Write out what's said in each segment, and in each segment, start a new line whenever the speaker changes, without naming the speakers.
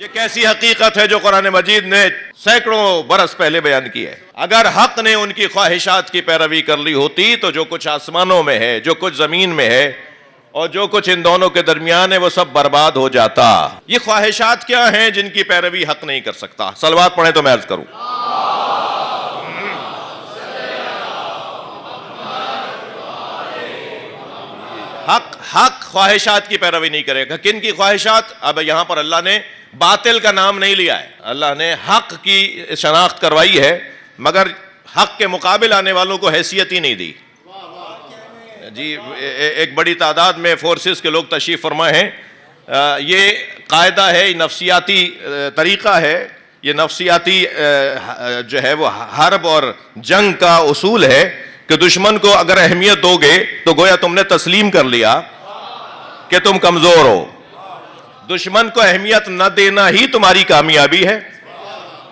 یہ کیسی حقیقت ہے جو قرآن مجید نے سینکڑوں برس پہلے بیان کی ہے. اگر حق نے ان کی خواہشات کی پیروی کر لی ہوتی تو جو کچھ آسمانوں میں ہے، جو کچھ زمین میں ہے اور جو کچھ ان دونوں کے درمیان ہے وہ سب برباد ہو جاتا. یہ خواہشات کیا ہیں جن کی پیروی حق نہیں کر سکتا؟ صلوات پڑھیں تو میں عرض کروں. حق خواہشات کی پیروی نہیں کرے گا. کن کی خواہشات؟ اب یہاں پر اللہ نے باطل کا نام نہیں لیا ہے، اللہ نے حق کی شناخت کروائی ہے، مگر حق کے مقابل آنے والوں کو حیثیت ہی نہیں دی. جی ایک بڑی تعداد میں فورسز کے لوگ تشریف فرما ہیں. یہ قاعدہ ہے، نفسیاتی طریقہ ہے، یہ نفسیاتی جو ہے وہ حرب اور جنگ کا اصول ہے کہ دشمن کو اگر اہمیت دو گے تو گویا تم نے تسلیم کر لیا کہ تم کمزور ہو. دشمن کو اہمیت نہ دینا ہی تمہاری کامیابی ہے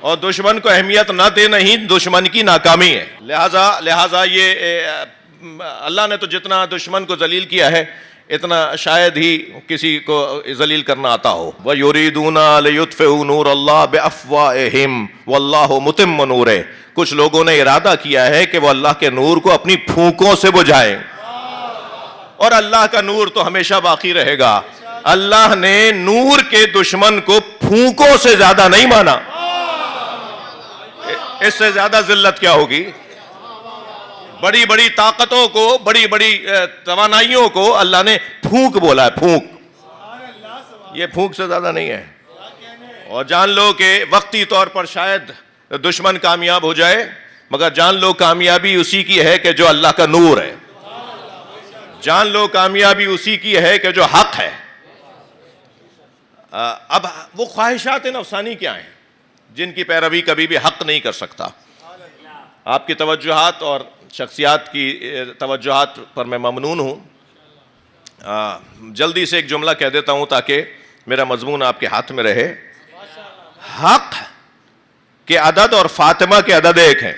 اور دشمن کو اہمیت نہ دینا ہی دشمن کی ناکامی ہے. لہذا یہ اللہ نے تو جتنا دشمن کو ذلیل کیا ہے اتنا شاید ہی کسی کو ذلیل کرنا آتا ہو. وَيُرِيدُونَ لِيُطْفِئُوا نُورَ اللَّهِ بِأَفْوَاهِهِمْ وَاللَّهُ مُتِمُّ نُورِهِ. کچھ لوگوں نے ارادہ کیا ہے کہ وہ اللہ کے نور کو اپنی پھونکوں سے بجھائیں، اور اللہ کا نور تو ہمیشہ باقی رہے گا. اللہ نے نور کے دشمن کو پھونکوں سے زیادہ نہیں مانا. اس سے زیادہ ذلت کیا ہوگی؟ بڑی بڑی طاقتوں کو، بڑی بڑی توانائیوں کو اللہ نے پھونک بولا ہے. پھونک، یہ پھونک سے زیادہ نہیں ہے. اور جان لو کہ وقتی طور پر شاید دشمن کامیاب ہو جائے، مگر جان لو کامیابی اسی کی ہے کہ جو اللہ کا نور ہے. جان لو کامیابی اسی کی ہے کہ جو حق ہے. اب وہ خواہشات نفسانی کیا ہیں جن کی پیروی کبھی بھی حق نہیں کر سکتا؟ آپ کی توجہات اور شخصیات کی توجہات پر میں ممنون ہوں. جلدی سے ایک جملہ کہہ دیتا ہوں تاکہ میرا مضمون آپ کے ہاتھ میں رہے. حق کے عدد اور فاطمہ کے عدد ایک ہیں.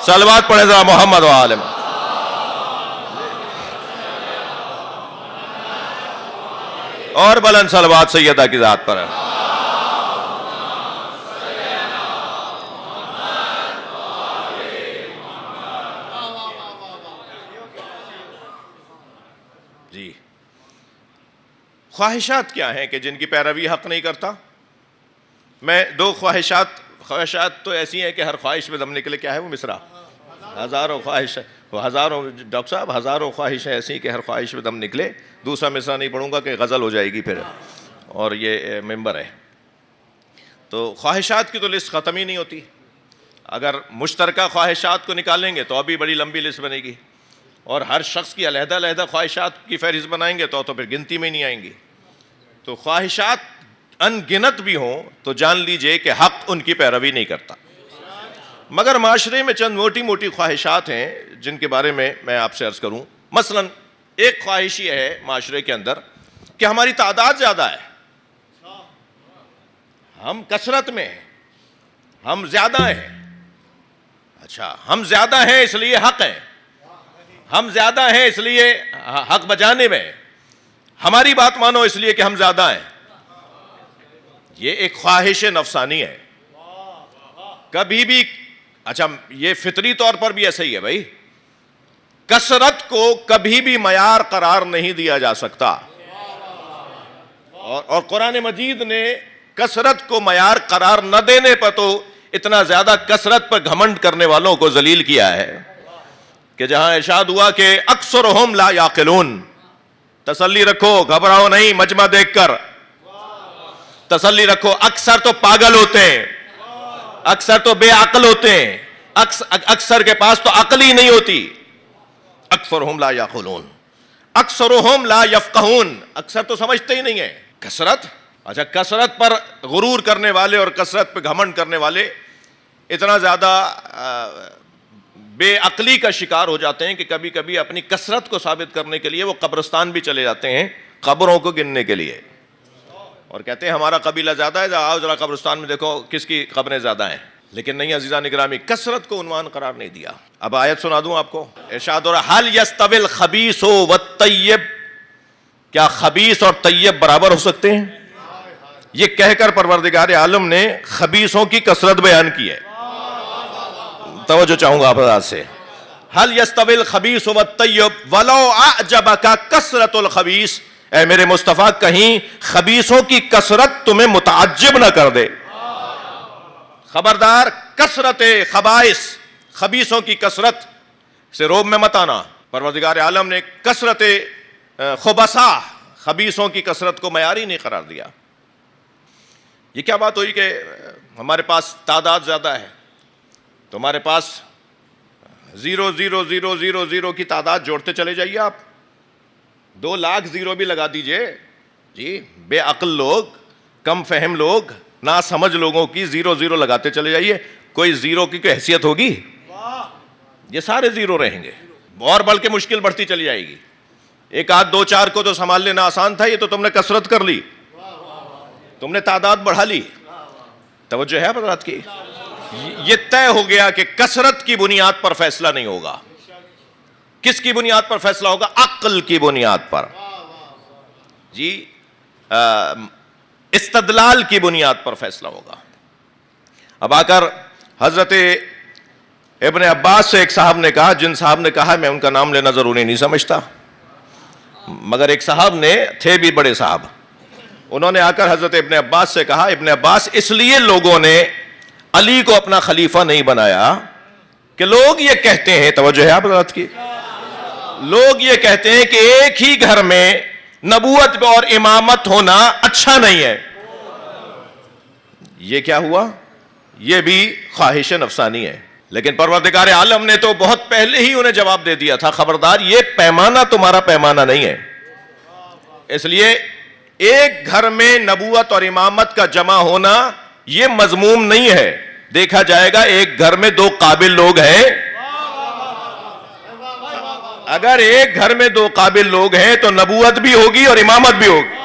صلوات پڑھیں ذرا محمد و آل محمد. اور بلند صلوات سیدہ کی ذات پر ہے. جی خواہشات کیا ہیں کہ جن کی پیروی حق نہیں کرتا؟ میں دو خواہشات تو ایسی ہیں کہ ہر خواہش میں دم نکلے. کیا ہے وہ مصرع؟ ہزاروں خواہش، ہزاروں، ڈاکٹر صاحب ہزاروں خواہشیں ایسی کہ ہر خواہش میں دم نکلے. دوسرا مصرع نہیں پڑھوں گا کہ غزل ہو جائے گی پھر، اور یہ ممبر ہے. تو خواہشات کی تو لسٹ ختم ہی نہیں ہوتی. اگر مشترکہ خواہشات کو نکالیں گے تو ابھی بڑی لمبی لسٹ بنے گی، اور ہر شخص کی علیحدہ علیحدہ خواہشات کی فہرست بنائیں گے تو پھر گنتی میں نہیں آئیں گی. تو خواہشات ان گنت بھی ہوں تو جان لیجئے کہ حق ان کی پیروی نہیں کرتا. مگر معاشرے میں چند موٹی موٹی خواہشات ہیں جن کے بارے میں آپ سے عرض کروں. مثلا ایک خواہش یہ ہے معاشرے کے اندر کہ ہماری تعداد زیادہ ہے، ہم کثرت میں ہیں، ہم زیادہ ہیں. اچھا، ہم زیادہ ہیں اس لیے حق ہے، ہم زیادہ ہیں اس لیے حق بجانے میں، ہماری بات مانو اس لیے کہ ہم زیادہ ہیں. یہ ایک خواہش نفسانی ہے. کبھی بھی، اچھا یہ فطری طور پر بھی ایسا ہی ہے بھائی، کثرت کو کبھی بھی معیار قرار نہیں دیا جا سکتا. اور قرآن مجید نے کثرت کو معیار قرار نہ دینے پر تو اتنا زیادہ کثرت پر گھمنڈ کرنے والوں کو ذلیل کیا ہے کہ جہاں ارشاد ہوا کہ اکثرہم لا یعقلون. تسلی رکھو، گھبراؤ نہیں مجمع دیکھ کر. تسلی رکھو، اکثر تو پاگل ہوتے ہیں، اکثر تو بے عقل ہوتے ہیں، اکثر کے پاس تو عقل ہی نہیں ہوتی. اکثرہم لا یعقلون، اکثرہم لا یفقہون، اکثر تو سمجھتے ہی نہیں ہیں. کثرت، اچھا کثرت پر غرور کرنے والے اور کثرت پہ گھمنڈ کرنے والے اتنا زیادہ بے عقلی کا شکار ہو جاتے ہیں کہ کبھی کبھی اپنی کثرت کو ثابت کرنے کے لیے وہ قبرستان بھی چلے جاتے ہیں قبروں کو گننے کے لیے، اور کہتے ہیں ہمارا قبیلہ زیادہ ہے، آؤ ذرا قبرستان میں دیکھو کس کی قبریں زیادہ ہیں. لیکن نہیں عزیزان اکرامی، کثرت کو عنوان قرار نہیں دیا. اب آیت سنا دوں آپ کو. ارشاد ہو رہا حل یستوی الخبیث والطیب، کیا خبیث اور طیب برابر ہو سکتے ہیں؟ یہ کہہ کر پروردگار عالم نے خبیثوں کی کثرت بیان کی ہے. توجہ چاہوں گا آپ حضرات سے. هل يستوي الخبيث والطيب ولو اعجبك کثرت الخبیث. اے میرے مصطفیٰ کہیں خبیثوں کی کثرت تمہیں متعجب نہ کر دے. خبردار کثرت خبائث، خبیثوں کی کثرت سے روب میں مت آنا. پروردگار عالم نے کثرت خبثا، خبیثوں کی کثرت کو معیاری نہیں قرار دیا. یہ کیا بات ہوئی کہ ہمارے پاس تعداد زیادہ ہے، تو ہمارے پاس 0.0000 کی تعداد جوڑتے چلے جائیے. آپ 2 لاکھ زیرو بھی لگا دیجئے. جی بے عقل لوگ، کم فہم لوگ، نا سمجھ لوگوں کی 0 لگاتے چلے جائیے. کوئی زیرو کی کوئی حیثیت ہوگی؟ یہ سارے زیرو رہیں گے اور بلکہ مشکل بڑھتی چلی جائے گی. 1 آدھ 2 4 کو تو سنبھال لینا آسان تھا، یہ تو تم نے کثرت کر لی، تم نے تعداد بڑھا لی. توجہ ہے حضرات کی؟ یہ طے ہو گیا کہ کثرت کی بنیاد پر فیصلہ نہیں ہوگا. کس کی بنیاد پر فیصلہ ہوگا؟ عقل کی بنیاد پر. جی استدلال کی بنیاد پر فیصلہ ہوگا. اب آ کر حضرت ابن عباس سے ایک صاحب نے کہا، جن صاحب نے کہا میں ان کا نام لینا ضروری نہیں سمجھتا، مگر ایک صاحب نے تھے بھی بڑے صاحب، انہوں نے آ کر حضرت ابن عباس سے کہا ابن عباس اس لیے لوگوں نے علی کو اپنا خلیفہ نہیں بنایا کہ لوگ یہ کہتے ہیں، توجہ ہے آپ حضرات کی، لوگ یہ کہتے ہیں کہ ایک ہی گھر میں نبوت اور امامت ہونا اچھا نہیں ہے. یہ کیا ہوا؟ یہ بھی خواہش نفسانی ہے. لیکن پروردگار عالم نے تو بہت پہلے ہی انہیں جواب دے دیا تھا، خبردار یہ پیمانہ تمہارا پیمانہ نہیں ہے. اس لیے ایک گھر میں نبوت اور امامت کا جمع ہونا یہ مذموم نہیں ہے. دیکھا جائے گا ایک گھر میں 2 قابل لوگ ہیں، اگر ایک گھر میں 2 قابل لوگ ہیں تو نبوت بھی ہوگی اور امامت بھی ہوگی.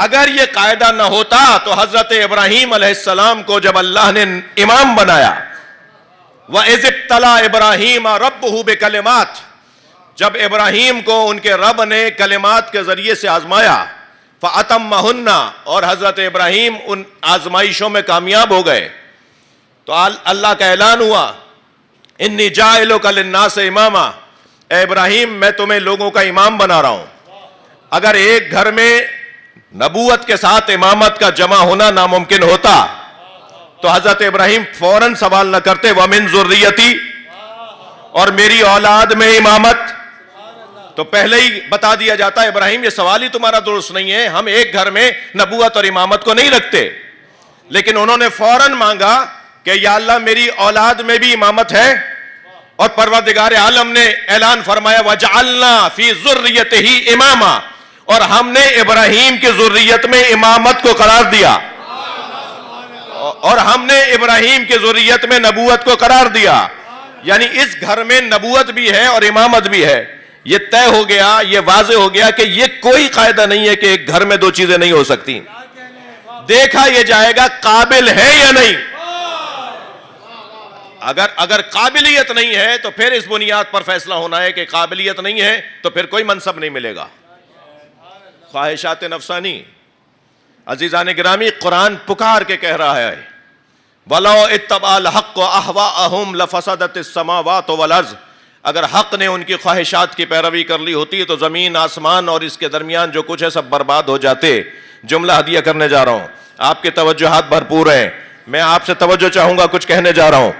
اگر یہ قاعدہ نہ ہوتا تو حضرت ابراہیم علیہ السلام کو جب اللہ نے امام بنایا، وَإِذِ ابْتَلَىٰ إِبْرَاهِيمَ رَبُّهُ بِكَلِمَاتٍ، جب ابراہیم کو ان کے رب نے کلمات کے ذریعے سے آزمایا، فَأَتَمَّهُنَّ، اور حضرت ابراہیم ان آزمائشوں میں کامیاب ہو گئے، تو اللہ کا اعلان ہوا اِنِّي جَاعِلُكَ لِلنَّاسِ إِمَامًا، اے ابراہیم میں تمہیں لوگوں کا امام بنا رہا ہوں. اگر ایک گھر میں نبوت کے ساتھ امامت کا جمع ہونا ناممکن ہوتا تو حضرت ابراہیم فوراً سوال نہ کرتے وَمِن ذُرِّيَّتِي، اور میری اولاد میں امامت، تو پہلے ہی بتا دیا جاتا ابراہیم یہ سوال ہی تمہارا درست نہیں ہے، ہم ایک گھر میں نبوت اور امامت کو نہیں رکھتے. لیکن انہوں نے فوراً مانگا کہ یا اللہ میری اولاد میں بھی امامت ہے، اور پروردگار عالم نے اعلان فرمایا وَجَعَلْنَا فِي ذُرِّيَّتِهِ إِمَامًا، اور ہم نے ابراہیم کی ذریت میں امامت کو قرار دیا، اور ہم نے ابراہیم کی ذریت میں نبوت کو قرار دیا. یعنی اس گھر میں نبوت بھی ہے اور امامت بھی ہے. یہ طے ہو گیا، یہ واضح ہو گیا کہ یہ کوئی قاعدہ نہیں ہے کہ ایک گھر میں 2 چیزیں نہیں ہو سکتی. دیکھا یہ جائے گا قابل ہے یا نہیں. اگر قابلیت نہیں ہے تو پھر اس بنیاد پر فیصلہ ہونا ہے کہ قابلیت نہیں ہے تو پھر کوئی منصب نہیں ملے گا. خواہشات نفسانی. عزیزان گرامی قرآن پکار کے کہہ رہا ہے وَلَوْ اتَّبَعَ الْحَقُّ أَهْوَاءَهُمْ لَفَسَدَتِ السَّمَاوَاتُ وَالْأَرْضُ، اگر حق نے ان کی خواہشات کی پیروی کر لی ہوتی تو زمین آسمان اور اس کے درمیان جو کچھ ہے سب برباد ہو جاتے. جملہ ہدیہ کرنے جا رہا ہوں، آپ کے توجہات بھرپور ہیں، میں آپ سے توجہ چاہوں گا، کچھ کہنے جا رہا ہوں.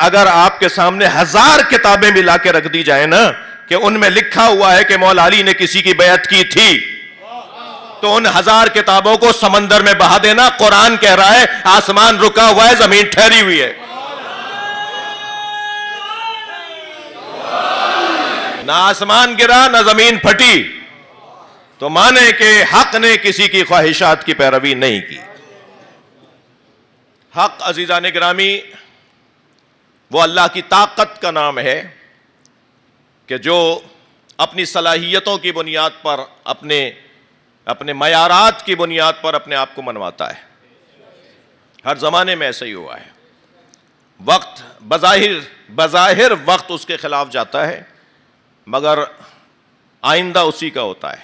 اگر آپ کے سامنے 1000 کتابیں بھی لا کے رکھ دی جائیں نا کہ ان میں لکھا ہوا ہے کہ مولا علی نے کسی کی بیعت کی تھی، تو ان 1000 کتابوں کو سمندر میں بہا دینا. قرآن کہہ رہا ہے آسمان رکا ہوا ہے، زمین ٹھہری ہوئی ہے. نہ آسمان گرا نہ زمین پھٹی، تو مانے کہ حق نے کسی کی خواہشات کی پیروی نہیں کی. حق عزیزان گرامی وہ اللہ کی طاقت کا نام ہے کہ جو اپنی صلاحیتوں کی بنیاد پر اپنے معیارات کی بنیاد پر اپنے آپ کو منواتا ہے. ہر زمانے میں ایسا ہی ہوا ہے. وقت بظاہر وقت اس کے خلاف جاتا ہے مگر آئندہ اسی کا ہوتا ہے.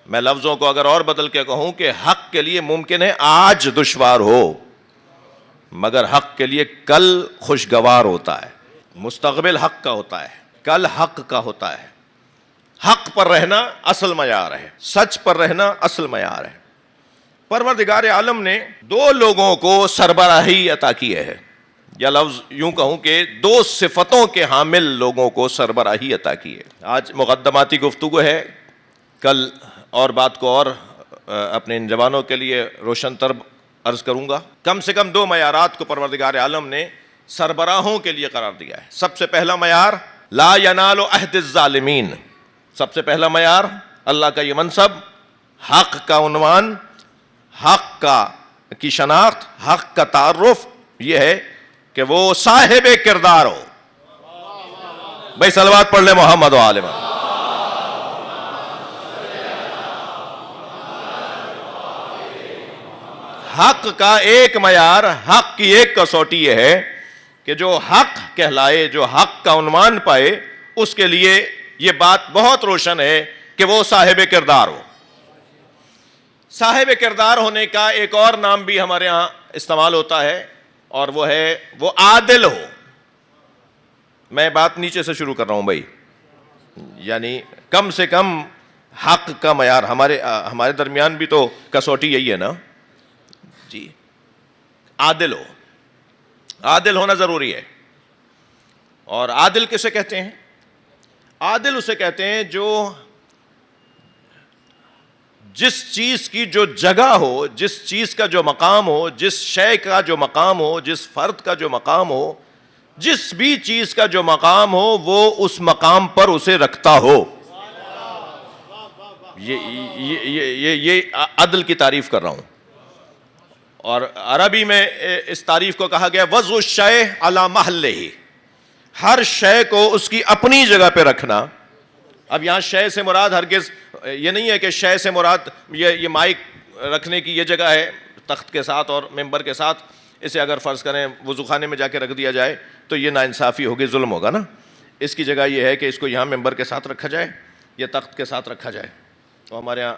میں لفظوں کو اگر اور بدل کے کہوں کہ حق کے لیے ممکن ہے آج دشوار ہو، مگر حق کے لیے کل خوشگوار ہوتا ہے، مستقبل حق کا ہوتا ہے، کل حق کا ہوتا ہے۔ حق پر رہنا اصل معیار ہے، سچ پر رہنا اصل معیار ہے۔ پروردگار عالم نے دو لوگوں کو سربراہی عطا کی ہے، یا لفظ یوں کہوں کہ دو صفتوں کے حامل لوگوں کو سربراہی عطا کی ہے۔ آج مقدماتی گفتگو ہے، کل اور بات کو اور اپنے ان جوانوں کے لیے روشن تر عرض کروں گا۔ کم سے کم دو معیارات کو پروردگار عالم نے سربراہوں کے لیے قرار دیا ہے۔ سب سے پہلا معیار لا ینال عہد الظالمین، سب سے پہلا معیار اللہ کا یہ منصب، حق کا عنوان، حق کی شناخت، حق کا تعارف، یہ ہے کہ وہ صاحب کردار ہو۔ بھائی صلوات پڑھ لیں محمد و آل محمد۔ حق کا ایک معیار، حق کی ایک کسوٹی یہ ہے کہ جو حق کہلائے، جو حق کا عنوان پائے، اس کے لیے یہ بات بہت روشن ہے کہ وہ صاحب کردار ہو۔ صاحب کردار ہونے کا ایک اور نام بھی ہمارے ہاں استعمال ہوتا ہے، اور وہ ہے وہ عادل ہو۔ میں بات نیچے سے شروع کر رہا ہوں بھائی، یعنی کم سے کم حق کا معیار ہمارے درمیان بھی تو کسوٹی یہی ہے نا جی، عادل ہو۔ عادل ہونا ضروری ہے۔ اور عادل کسے کہتے ہیں؟ عادل اسے کہتے ہیں جو جس چیز کی جو جگہ ہو، جس چیز کا جو مقام ہو، جس شے کا جو مقام ہو، جس فرد کا جو مقام ہو، جس بھی چیز کا جو مقام ہو، وہ اس مقام پر اسے رکھتا ہو۔ یہ عدل کی تعریف کر رہا ہوں۔ اور عربی میں اس تعریف کو کہا گیا وضع الشیء علی محلہ، ہر شے کو اس کی اپنی جگہ پہ رکھنا۔ اب یہاں شے سے مراد ہرگز یہ نہیں ہے کہ شے سے مراد یہ مائک رکھنے کی یہ جگہ ہے تخت کے ساتھ اور ممبر کے ساتھ، اسے اگر فرض کریں وضو خانے میں جا کے رکھ دیا جائے تو یہ ناانصافی ہوگی، ظلم ہوگا نا۔ اس کی جگہ یہ ہے کہ اس کو یہاں ممبر کے ساتھ رکھا جائے یا تخت کے ساتھ رکھا جائے، تو ہمارے یہاں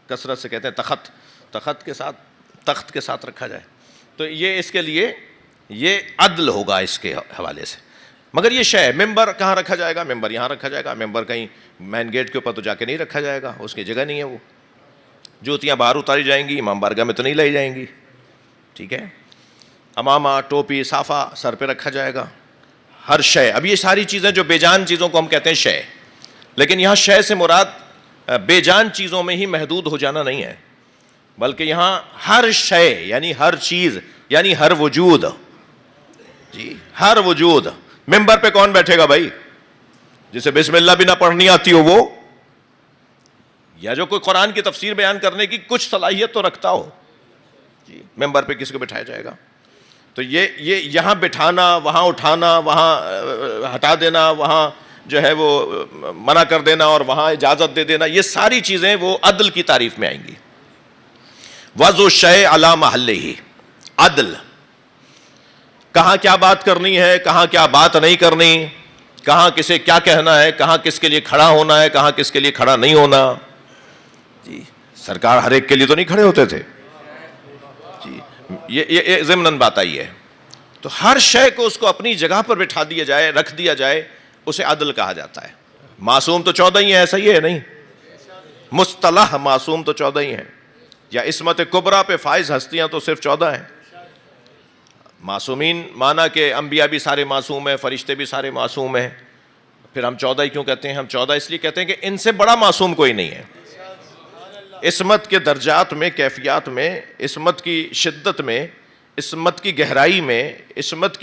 کثرت سے کہتے ہیں تخت کے ساتھ رکھا جائے، تو یہ اس کے لیے یہ عدل ہوگا اس کے حوالے سے۔ مگر یہ شے ممبر کہاں رکھا جائے گا؟ ممبر یہاں رکھا جائے گا، ممبر کہیں مین گیٹ کے اوپر تو جا کے نہیں رکھا جائے گا، اس کی جگہ نہیں ہے وہ۔ جوتیاں باہر اتاری جائیں گی، امام بارگاہ میں تو نہیں لائی جائیں گی، ٹھیک ہے۔ امامہ، ٹوپی، صافہ سر پہ رکھا جائے گا، ہر شے۔ اب یہ ساری چیزیں جو بے جان چیزوں کو ہم کہتے ہیں شے، لیکن یہاں شے سے مراد بے جان چیزوں میں ہی محدود ہو جانا نہیں ہے، بلکہ یہاں ہر شے یعنی ہر چیز یعنی ہر وجود، جی ہر وجود۔ ممبر پہ کون بیٹھے گا بھائی؟ جسے بسم اللہ بھی نہ پڑھنی آتی ہو وہ، یا جو کوئی قرآن کی تفسیر بیان کرنے کی کچھ صلاحیت تو رکھتا ہو، جی ممبر پہ کس کو بٹھایا جائے گا؟ تو یہ یہاں بٹھانا، وہاں اٹھانا، وہاں ہٹا دینا، وہاں جو ہے وہ منع کر دینا اور وہاں اجازت دے دینا، یہ ساری چیزیں وہ عدل کی تعریف میں آئیں گی۔ وضع الشیء علی محلہ، عدل۔ کہاں کیا بات کرنی ہے، کہاں کیا بات نہیں کرنی، کہاں کسے کیا کہنا ہے، کہاں کس کے لیے کھڑا ہونا ہے، کہاں کس کے لیے کھڑا نہیں ہونا۔ جی سرکار ہر ایک کے لیے تو نہیں کھڑے ہوتے تھے، جی یہ ضمناً بات آئی ہے۔ تو ہر شے کو اس کو اپنی جگہ پر بٹھا دیا جائے، رکھ دیا جائے، اسے عدل کہا جاتا ہے۔ معصوم تو 14 ہی ہیں، ایسا ہی ہے نہیں؟ مصطلح معصوم تو 14 ہی ہیں، یا عصمت کبریٰ پہ فائز ہستیاں تو صرف 14 ہیں۔ معصومین مانا کہ انبیاء بھی سارے معصوم ہیں، فرشتے بھی سارے معصوم ہیں، پھر ہم 14 ہی کیوں کہتے ہیں؟ ہم 14 اس لیے کہتے ہیں کہ ان سے بڑا معصوم کوئی نہیں ہے۔ عصمت کے درجات میں، کیفیات میں، عصمت کی شدت میں، عصمت کی گہرائی میں، عصمت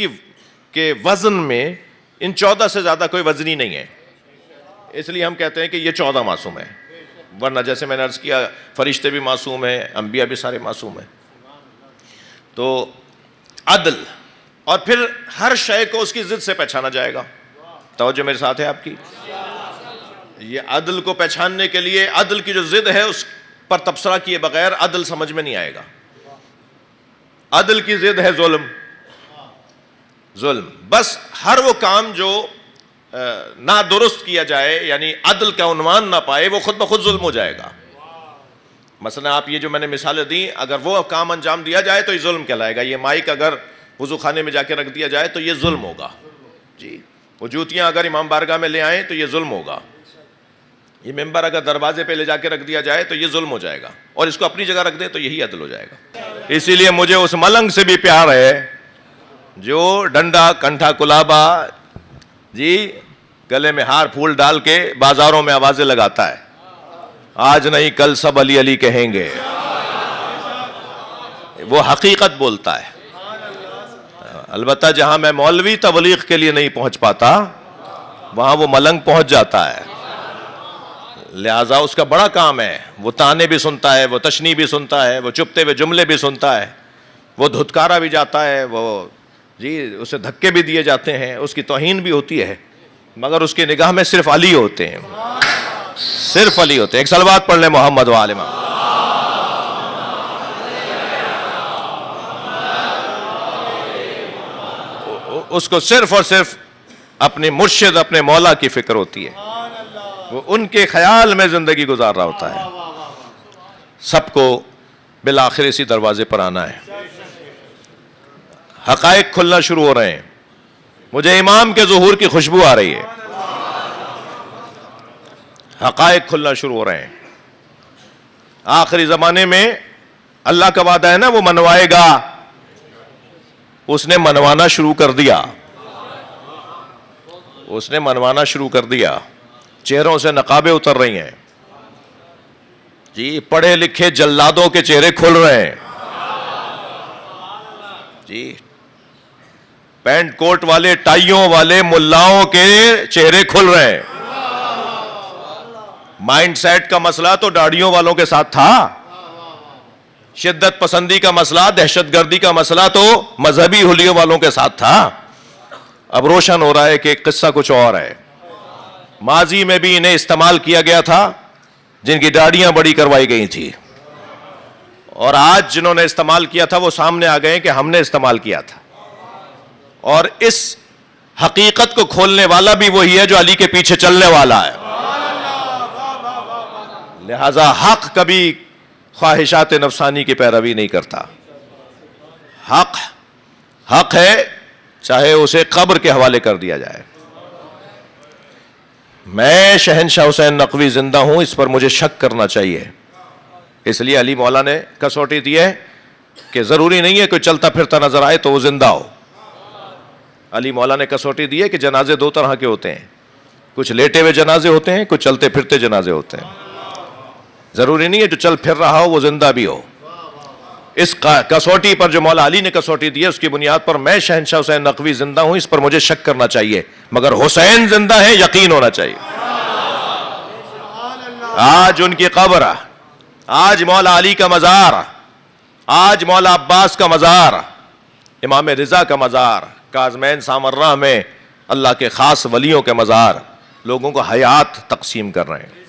کے وزن میں ان 14 سے زیادہ کوئی وزنی نہیں ہے، اس لیے ہم کہتے ہیں کہ یہ 14 معصوم ہیں۔ ورنہ جیسے میں نے عرض کیا فرشتے بھی معصوم ہیں، انبیاء بھی سارے معصوم ہیں۔ تو عدل، اور پھر ہر شے کو اس کی ضد سے پہچانا جائے گا۔ توجہ میرے ساتھ ہے آپ کی؟ یہ عدل کو پہچاننے کے لیے عدل کی جو ضد ہے اس پر تبصرہ کیے بغیر عدل سمجھ میں نہیں آئے گا۔ عدل کی ضد ہے ظلم، ظلم۔ بس ہر وہ کام جو نہ درست کیا جائے، یعنی عدل کا عنوان نہ پائے، وہ خود بخود ظلم ہو جائے گا۔ مثلا آپ یہ جو میں نے مثالیں دی، اگر وہ کام انجام دیا جائے تو یہ ظلم کہلائے گا. یہ مائک اگر وضو خانے میں جا کے رکھ دیا جائے تو یہ ظلم ہوگا. جی وہ جوتیاں اگر امام بارگاہ میں لے آئیں تو یہ ظلم ہوگا. یہ ممبر اگر دروازے پہ لے جا کے رکھ دیا جائے تو یہ ظلم ہو جائے گا. اور اس کو اپنی جگہ رکھ دیں تو یہی عدل ہو جائے گا. اسی لیے مجھے اس ملنگ سے بھی پیار ہے جو ڈنڈا کنٹھا کلابا جی گلے میں ہار پھول ڈال کے بازاروں میں آوازیں لگاتا ہے. آج نہیں کل سب علی علی کہیں گے. وہ حقیقت بولتا ہے. البتہ جہاں میں مولوی تبلیغ کے لیے نہیں پہنچ پاتا وہاں وہ ملنگ پہنچ جاتا ہے. لہذا اس کا بڑا کام ہے. وہ تانے بھی سنتا ہے، وہ تشنیع بھی سنتا ہے، وہ چپتے ہوئے جملے بھی سنتا ہے، وہ دھتکارا بھی جاتا ہے، وہ جی اسے دھکے بھی دیے جاتے ہیں، اس کی توہین بھی ہوتی ہے، مگر اس کی نگاہ میں صرف علی ہوتے ہیں، صرف علی ہوتے ہیں. ایک صلوات پڑھ لیں محمد و آل محمد. اس کو صرف اور صرف اپنے مرشد اپنے مولا کی فکر ہوتی ہے. وہ ان کے خیال میں زندگی گزار رہا ہوتا ہے. سب کو بالآخر اسی دروازے پر آنا ہے. حقائق کھلنا شروع ہو رہے ہیں. مجھے امام کے ظہور کی خوشبو آ رہی ہے. حقائق کھلنا شروع ہو رہے ہیں. آخری زمانے میں اللہ کا وعدہ ہے نا وہ منوائے گا. اس نے منوانا شروع کر دیا. اس نے منوانا شروع کر دیا. چہروں سے نقابیں اتر رہی ہیں. جی پڑھے لکھے جلادوں کے چہرے کھل رہے ہیں. جی پینٹ کوٹ والے ٹائیوں والے ملاؤں کے چہرے کھل رہے ہیں. مائنڈ سیٹ کا مسئلہ تو داڑھیوں والوں کے ساتھ تھا. شدت پسندی کا مسئلہ، دہشت گردی کا مسئلہ تو مذہبی حلیوں والوں کے ساتھ تھا. اب روشن ہو رہا ہے کہ قصہ کچھ اور ہے. ماضی میں بھی انہیں استعمال کیا گیا تھا جن کی داڑیاں بڑی کروائی گئی تھی، اور آج جنہوں نے استعمال کیا تھا وہ سامنے آ گئے کہ ہم نے استعمال کیا تھا. اور اس حقیقت کو کھولنے والا بھی وہی ہے جو علی کے پیچھے چلنے والا ہے. لہذا حق کبھی خواہشات نفسانی کی پیروی نہیں کرتا. حق حق ہے چاہے اسے قبر کے حوالے کر دیا جائے. میں شہنشاہ حسین نقوی زندہ ہوں، اس پر مجھے شک کرنا چاہیے. اس لیے علی مولا نے کسوٹی دی ہے کہ ضروری نہیں ہے کوئی چلتا پھرتا نظر آئے تو وہ زندہ ہو. علی مولا نے کسوٹی دی ہے کہ جنازے دو طرح کے ہوتے ہیں. کچھ لیٹے ہوئے جنازے ہوتے ہیں، کچھ چلتے پھرتے جنازے ہوتے ہیں. ضروری نہیں ہے جو چل پھر رہا ہو وہ زندہ بھی ہو. اس کسوٹی پر جو مولا علی نے کسوٹی دی ہے اس کی بنیاد پر میں شہنشاہ حسین نقوی زندہ ہوں، اس پر مجھے شک کرنا چاہیے، مگر حسین زندہ ہے یقین ہونا چاہیے. آج ان کی قبر، آج مولا علی کا مزار، آج مولا عباس کا مزار، امام رضا کا مزار، کاظمین سامراء میں اللہ کے خاص ولیوں کے مزار لوگوں کو حیات تقسیم کر رہے ہیں.